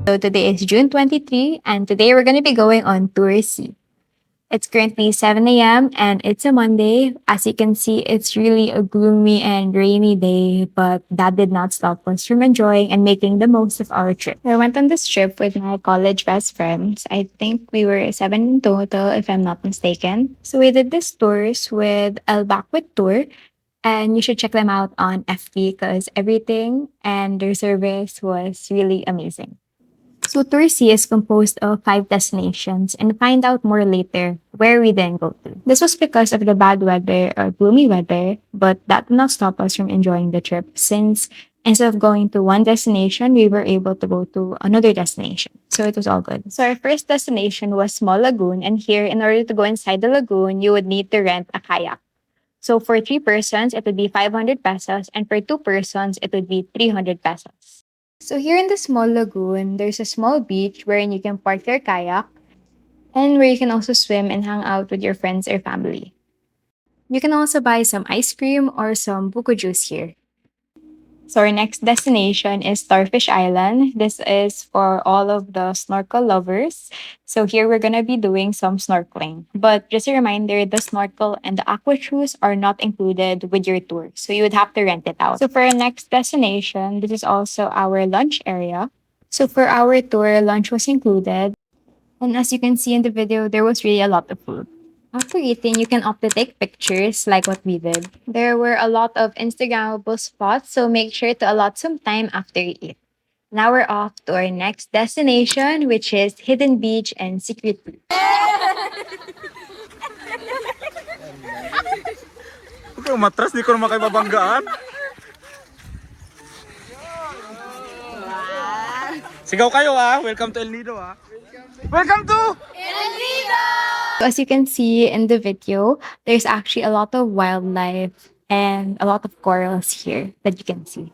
So today is June 23 and today we're going to be going on Tour C. It's currently 7 a.m. and it's a Monday. As you can see, it's really a gloomy and rainy day, but that did not stop us from enjoying and making the most of our trip. I went on this trip with my college best friends. I think we were 7 in total, if I'm not mistaken. So we did these tours with Bacuit Tour, and you should check them out on FB because everything and their service was really amazing. So Tour C is composed of 5 destinations and find out more later where we then go to. This was because of the bad weather or gloomy weather, but that did not stop us from enjoying the trip since instead of going to one destination, we were able to go to another destination. So it was all good. So our first destination was Small Lagoon, and here, in order to go inside the lagoon, you would need to rent a kayak. So for 3 persons, it would be 500 pesos, and for 2 persons, it would be 300 pesos. So here in the small lagoon, there's a small beach wherein you can park your kayak and where you can also swim and hang out with your friends or family. You can also buy some ice cream or some buko juice here. So our next destination is Starfish Island. This is for all of the snorkel lovers. So here we're gonna be doing some snorkeling. But just a reminder, the snorkel and the aqua shoes are not included with your tour. So you would have to rent it out. So for our next destination, this is also our lunch area. So for our tour, lunch was included. And as you can see in the video, there was really a lot of food. After eating, you can opt to take pictures like what we did. There were a lot of Instagrammable spots, so make sure to allot some time after you eat. Now we're off to our next destination, which is Hidden Beach and Secret Beach. Huwag kang matras, di ko naman kayo mabanggaan. Sigaw kayo welcome to El Nido Welcome to El Nido! So as you can see in the video, there's actually a lot of wildlife and a lot of corals here that you can see.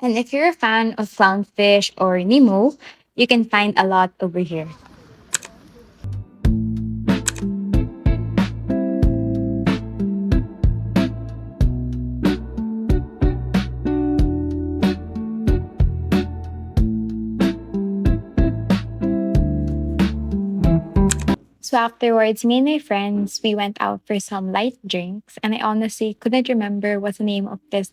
And if you're a fan of clownfish or Nemo, you can find a lot over here. So afterwards, me and my friends, we went out for some light drinks. And I honestly couldn't remember what's the name of this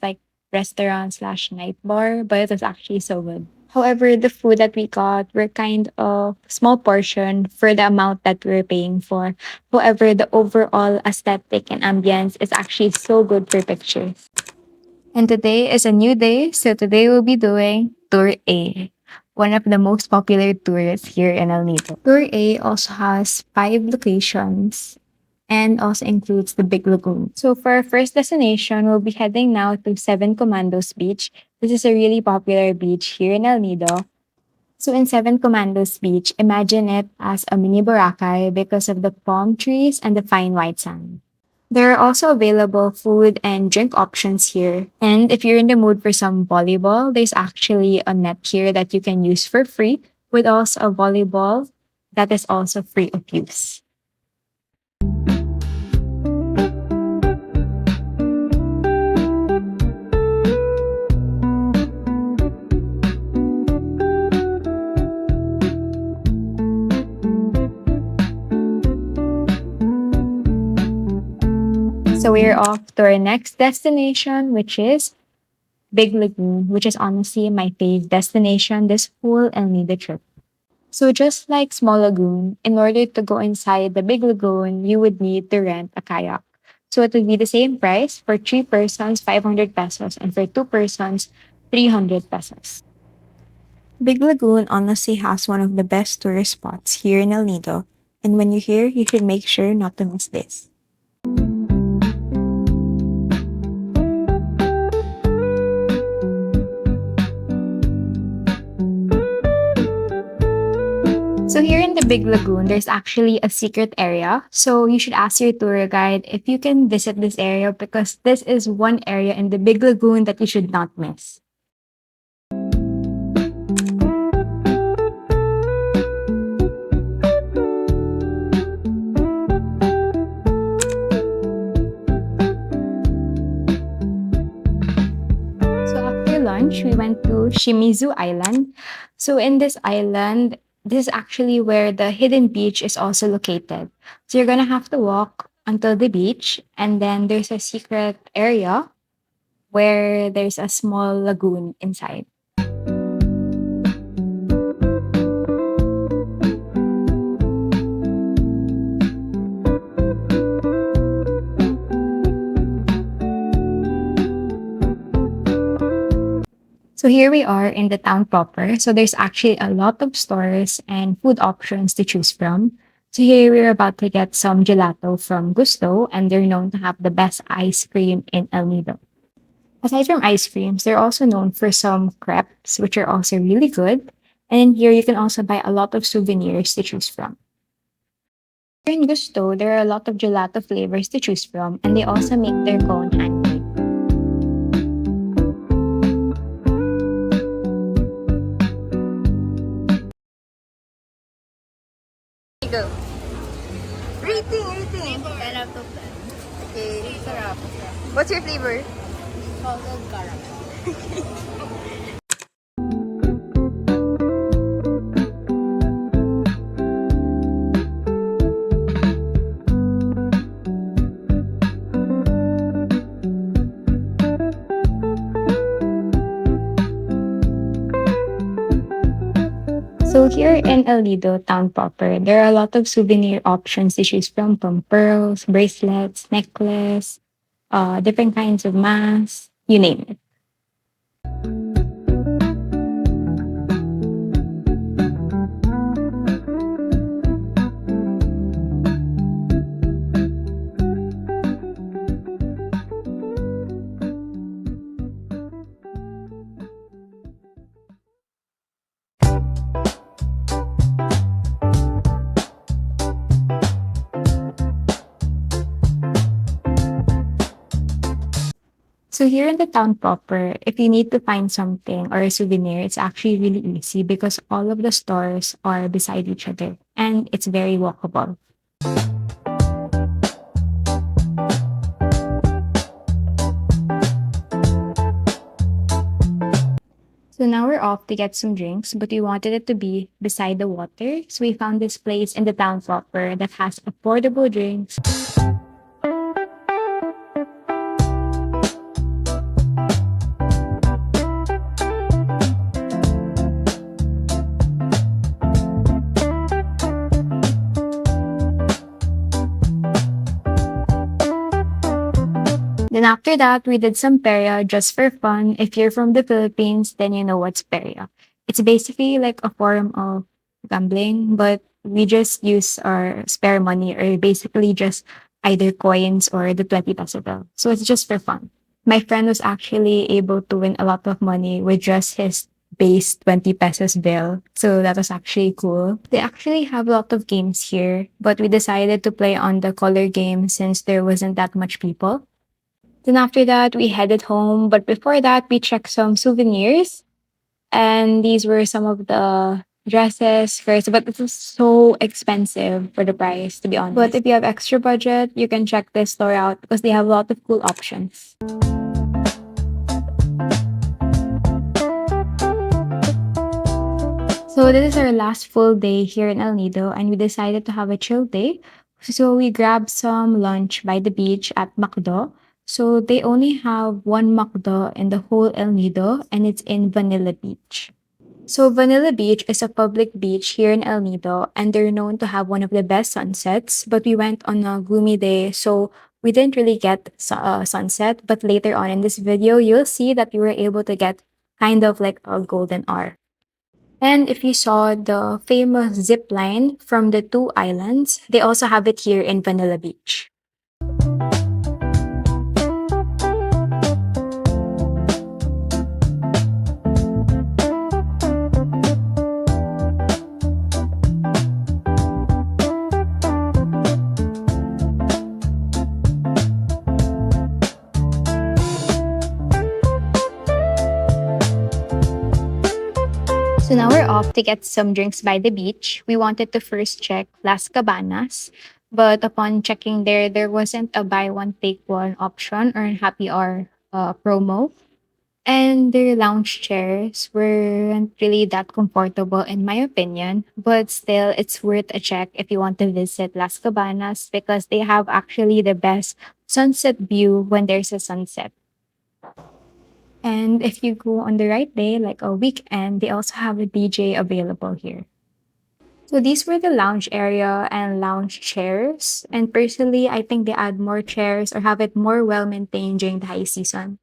restaurant slash night bar, but it was actually so good. However, the food that we got were kind of small portion for the amount that we were paying for. However, the overall aesthetic and ambience is actually so good for pictures. And today is a new day, so today we'll be doing Tour A, one of the most popular tours here in El Nido. Tour A also has 5 locations and also includes the Big Lagoon. So for our first destination, we'll be heading now to 7 Commandos Beach. This is a really popular beach here in El Nido. So in 7 Commandos Beach, imagine it as a mini Boracay because of the palm trees and the fine white sand. There are also available food and drink options here. And if you're in the mood for some volleyball, there's actually a net here that you can use for free, with also a volleyball that is also free of use. So we're off to our next destination, which is Big Lagoon, which is honestly my favorite destination this whole El Nido trip. So just like Small Lagoon, in order to go inside the Big Lagoon, you would need to rent a kayak. So it would be the same price for 3 persons, 500 pesos, and for 2 persons, 300 pesos. Big Lagoon honestly has one of the best tourist spots here in El Nido, and when you're here, you should make sure not to miss this. So here in the Big Lagoon, there's actually a secret area. So you should ask your tour guide if you can visit this area because this is one area in the Big Lagoon that you should not miss. lunch, we went to Shimizu Island. So in this island, this is actually where the hidden beach is also located. So you're gonna have to walk until the beach, and then there's a secret area where there's a small lagoon inside. So here we are in the town proper. So there's actually a lot of stores and food options to choose from. So here we're about to get some gelato from Gusto, and they're known to have the best ice cream in El Nido. Aside from ice creams, they're also known for some crepes, which are also really good. And in here, you can also buy a lot of souvenirs to choose from. Here in Gusto, there are a lot of gelato flavors to choose from, and they also make their cone handmade. Go. Rating. 10 out of 10. Okay. Sarap. What's your flavor? Salted caramel. So here in El Nido town proper, there are a lot of souvenir options to choose from pearls, bracelets, necklace, different kinds of masks, you name it. So here in the town proper, if you need to find something or a souvenir, it's actually really easy because all of the stores are beside each other and it's very walkable. So now we're off to get some drinks, but we wanted it to be beside the water. So we found this place in the town proper that has affordable drinks. Then after that, we did some Perya just for fun. If you're from the Philippines, then you know what's Perya. It's basically like a form of gambling, but we just use our spare money or basically just either coins or the 20 peso bill. So it's just for fun. My friend was actually able to win a lot of money with just his base 20 pesos bill. So that was actually cool. They actually have a lot of games here, but we decided to play on the color game since there wasn't that much people. Then after that, we headed home. But before that, we checked some souvenirs. And these were some of the dresses, skirts. But it was so expensive for the price, to be honest. But if you have extra budget, you can check this store out because they have a lot of cool options. So this is our last full day here in El Nido, and we decided to have a chill day. So we grabbed some lunch by the beach at McDo. So they only have one McDo in the whole El Nido, and it's in Vanilla Beach. So Vanilla Beach is a public beach here in El Nido, and they're known to have one of the best sunsets. But we went on a gloomy day, so we didn't really get sunset. But later on in this video, you'll see that we were able to get kind of like a golden hour. And if you saw the famous zip line from the two islands, they also have it here in Vanilla Beach. So now we're off to get some drinks by the beach. We wanted to first check Las Cabanas, but upon checking there wasn't a buy one take one option or a happy hour promo. And their lounge chairs weren't really that comfortable, in my opinion, but still, it's worth a check if you want to visit Las Cabanas because they have actually the best sunset view when there's a sunset. And if you go on the right day, like a weekend, they also have a DJ available here. So these were the lounge area and lounge chairs. And personally, I think they add more chairs or have it more well maintained during the high season.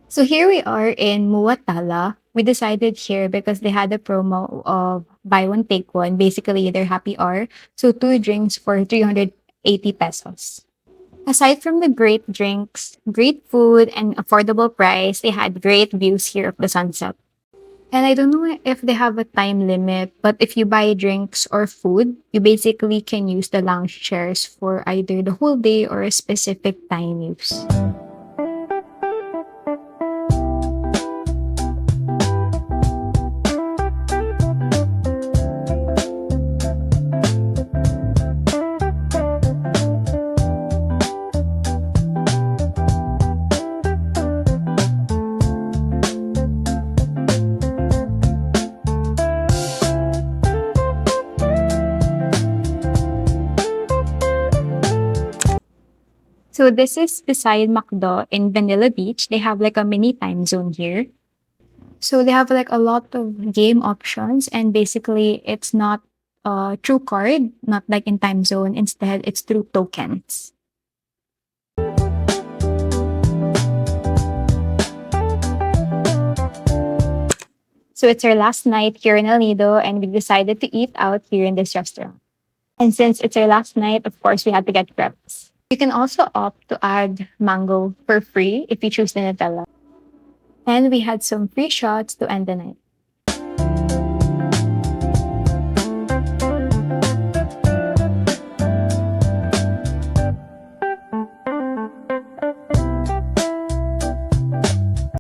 So here we are in Mua Tala. We decided here because they had a promo of buy one take one, basically their happy hour. So two drinks for 380 pesos. Aside from the great drinks, great food, and affordable price, they had great views here of the sunset. And I don't know if they have a time limit, but if you buy drinks or food, you basically can use the lounge chairs for either the whole day or a specific time use. So this is beside Macdo in Vanilla Beach. They have like a mini time zone here. So they have like a lot of game options and basically it's not through card, not like in time zone. Instead, it's through tokens. So it's our last night here in El Nido and we decided to eat out here in this restaurant. And since it's our last night, of course, we had to get crepes. You can also opt to add mango for free if you choose the Nutella. And we had some free shots to end the night.